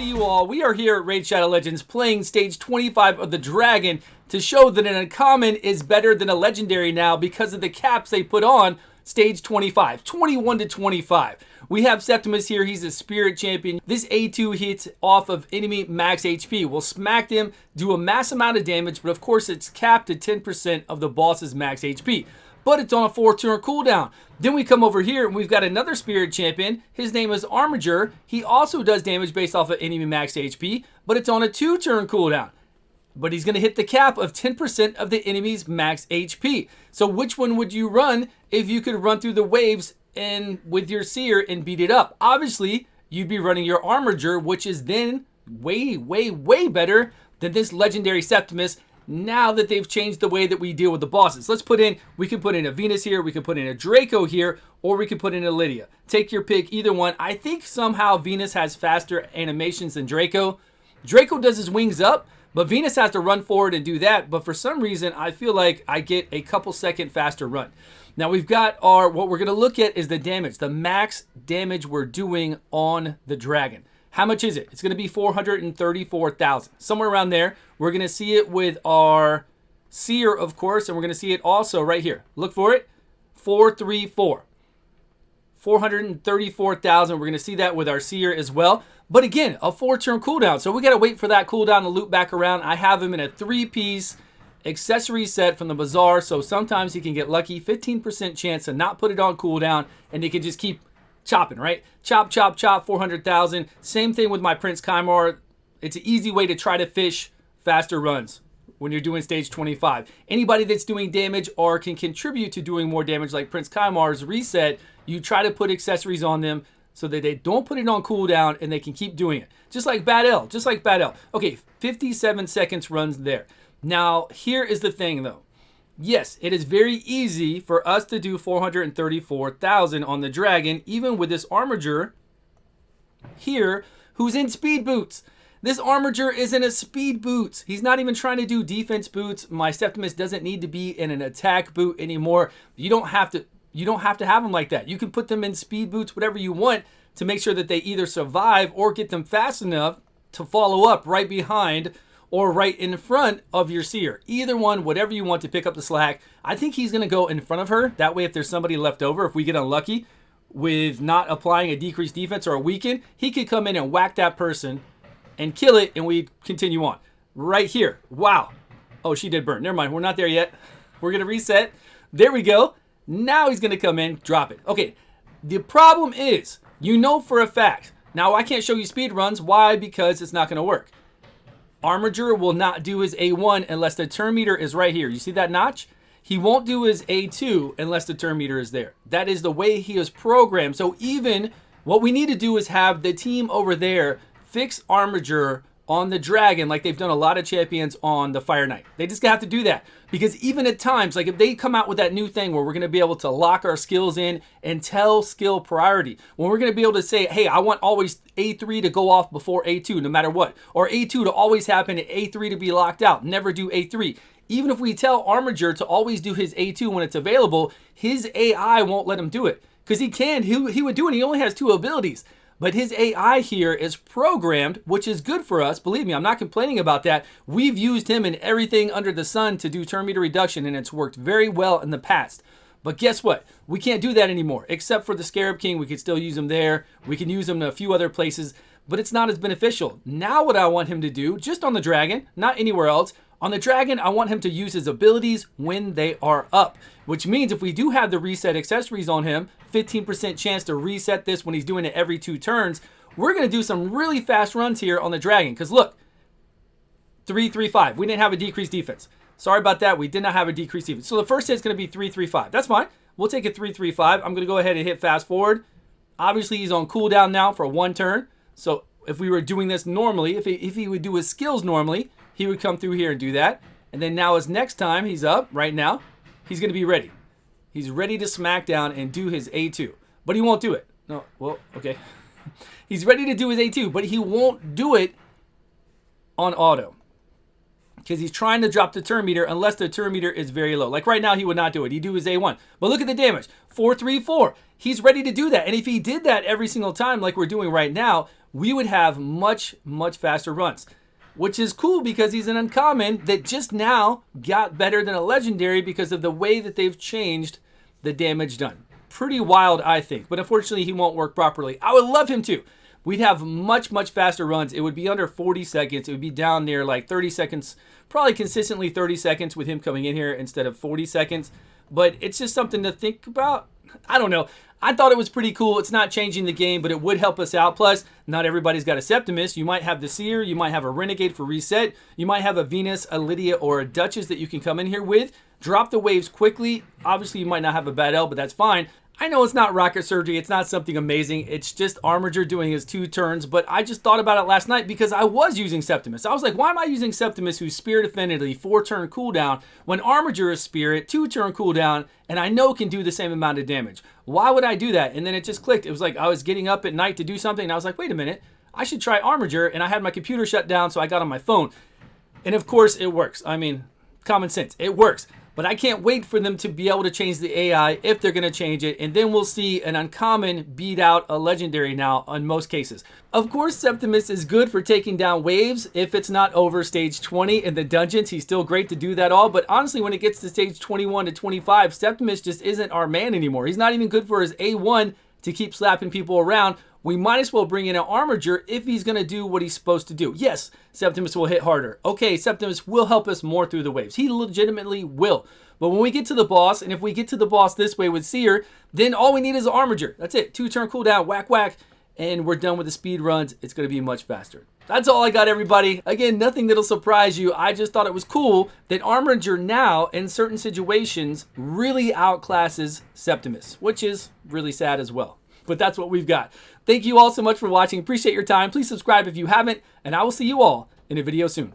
see you all. We are here at Raid Shadow Legends playing stage 25 of the Dragon to show that an uncommon is better than a legendary now because of the caps they put on stage 25, 21 to 25. We have Septimus here. He's a spirit champion. This A2 hits off of enemy max HP. We'll smack them, do a mass amount of damage, but of course it's capped at 10% of the boss's max HP. But it's on a 4-turn cooldown. Then we come over here and we've got another spirit champion. His name is Armiger. He also does damage based off of enemy max HP, but it's on a 2-turn cooldown. But he's going to hit the cap of 10% of the enemy's max HP. So which one would you run if you could run through the waves and with your seer and beat it up? Obviously, you'd be running your Armiger, which is then way, way, way better than this legendary Septimus now that they've changed the way that we deal with the bosses. We can put in a Venus here, we can put in a Draco here, or we can put in a Lydia. Take your pick, either one. I think somehow Venus has faster animations than Draco. Draco does his wings up, but Venus has to run forward and do that. But for some reason, I feel like I get a couple second faster run. Now we've got what we're gonna look at is the damage, the max damage we're doing on the Dragon. How much is it? It's gonna be 434,000, somewhere around there. We're gonna see it with our seer, of course, and we're gonna see it also right here. Look for it, 434,000. We're gonna see that with our seer as well. But again, a 4-turn cooldown. So we gotta wait for that cooldown to loop back around. I have him in a 3-piece accessory set from the bazaar. So sometimes he can get lucky, 15% chance to not put it on cooldown, and he can just keep chopping, right? Chop, chop, chop, 400,000. Same thing with my Prince Kymar. It's an easy way to try to fish faster runs when you're doing stage 25. Anybody that's doing damage or can contribute to doing more damage like Prince Kymar's reset, you try to put accessories on them so that they don't put it on cooldown and they can keep doing it. Just like Bad L, just like Bad L. Okay, 57 seconds runs there. Now, here is the thing though. Yes, it is very easy for us to do 434,000 on the Dragon, even with this Armiger here, who's in speed boots. This Armiger is in a speed boots. He's not even trying to do defense boots. My Septimus doesn't need to be in an attack boot anymore. You don't have to have them like that. You can put them in speed boots, whatever you want, to make sure that they either survive or get them fast enough to follow up right behind or right in front of your seer. Either one, whatever you want to pick up the slack. I think he's gonna go in front of her. That way, if there's somebody left over, if we get unlucky with not applying a decreased defense or a weaken, he could come in and whack that person and kill it, and we continue on. Right here, wow. Oh, she did burn, never mind, we're not there yet. We're gonna reset, there we go. Now he's gonna come in, drop it. Okay, the problem is, you know for a fact, now I can't show you speed runs, why? Because it's not gonna work. Armiger will not do his A1 unless the turn meter is right here. You see that notch? He won't do his A2 unless the turn meter is there. That is the way he is programmed. So even what we need to do is have the team over there fix Armiger on the Dragon like they've done a lot of champions on the Fire Knight. They just have to do that. Because even at times, like if they come out with that new thing where we're going to be able to lock our skills in and tell skill priority, when we're going to be able to say, hey, I want always A3 to go off before A2 no matter what, or A2 to always happen and A3 to be locked out, never do A3. Even if we tell Armiger to always do his A2 when it's available, his AI won't let him do it. Because he can, he would do it, he only has 2 abilities. But his AI here is programmed, which is good for us. Believe me, I'm not complaining about that. We've used him in everything under the sun to do turn meter reduction, and it's worked very well in the past. But guess what? We can't do that anymore, except for the Scarab King. We could still use him there. We can use him in a few other places, but it's not as beneficial. Now what I want him to do, just on the Dragon, not anywhere else, on the Dragon, I want him to use his abilities when they are up, which means if we do have the reset accessories on him, 15% chance to reset this when he's doing it every 2 turns, we're going to do some really fast runs here on the Dragon. Because look, 3-3-5. We didn't have a decreased defense. Sorry about that. We did not have a decreased defense. So the first hit's going to be 3-3-5. That's fine. We'll take a 3-3-5. I'm going to go ahead and hit fast forward. Obviously, he's on cooldown now for 1 turn. So if we were doing this normally, if he would do his skills normally, he would come through here and do that. And then now his next time he's up right now, he's going to be ready. He's ready to smack down and do his A2. But he won't do it. No, well, okay. He's ready to do his A2, but he won't do it on auto. Because he's trying to drop the turn meter unless the turn meter is very low. Like right now, he would not do it. He'd do his A1. But look at the damage. 4-3-4. He's ready to do that. And if he did that every single time like we're doing right now, we would have much, much faster runs. Which is cool because he's an uncommon that just now got better than a legendary because of the way that they've changed the damage done. Pretty wild, I think. But unfortunately, he won't work properly. I would love him to. We'd have much, much faster runs. It would be under 40 seconds. It would be down near like 30 seconds, probably consistently 30 seconds with him coming in here instead of 40 seconds. But it's just something to think about. I don't know. I thought it was pretty cool. It's not changing the game, but it would help us out. Plus, not everybody's got a Septimus. You might have the Seer. You might have a Renegade for reset. You might have a Venus, a Lydia, or a Duchess that you can come in here with. Drop the waves quickly. Obviously, you might not have a bad L, but that's fine. I know it's not rocket surgery. It's not something amazing. It's just Armiger doing his 2 turns, but I just thought about it last night because I was using Septimus. I was like, why am I using Septimus who's Spirit Affinity, 4-turn cooldown, when Armiger is Spirit, 2-turn cooldown, and I know can do the same amount of damage? Why would I do that? And then it just clicked. It was like I was getting up at night to do something, and I was like, wait a minute, I should try Armiger, and I had my computer shut down, so I got on my phone. And of course, it works. I mean, common sense. It works. But I can't wait for them to be able to change the AI if they're going to change it. And then we'll see an uncommon beat out a legendary now in most cases. Of course, Septimus is good for taking down waves. If it's not over stage 20 in the dungeons, he's still great to do that all. But honestly, when it gets to stage 21 to 25, Septimus just isn't our man anymore. He's not even good for his A1 to keep slapping people around. We might as well bring in an Armiger if he's going to do what he's supposed to do. Yes, Septimus will hit harder. Okay, Septimus will help us more through the waves. He legitimately will. But when we get to the boss, and if we get to the boss this way with Seer, then all we need is an Armiger. That's it. 2-turn cooldown, whack, whack, and we're done with the speed runs. It's going to be much faster. That's all I got, everybody. Again, nothing that'll surprise you. I just thought it was cool that Armiger now, in certain situations, really outclasses Septimus, which is really sad as well. But that's what we've got. Thank you all so much for watching. Appreciate your time. Please subscribe if you haven't, and I will see you all in a video soon.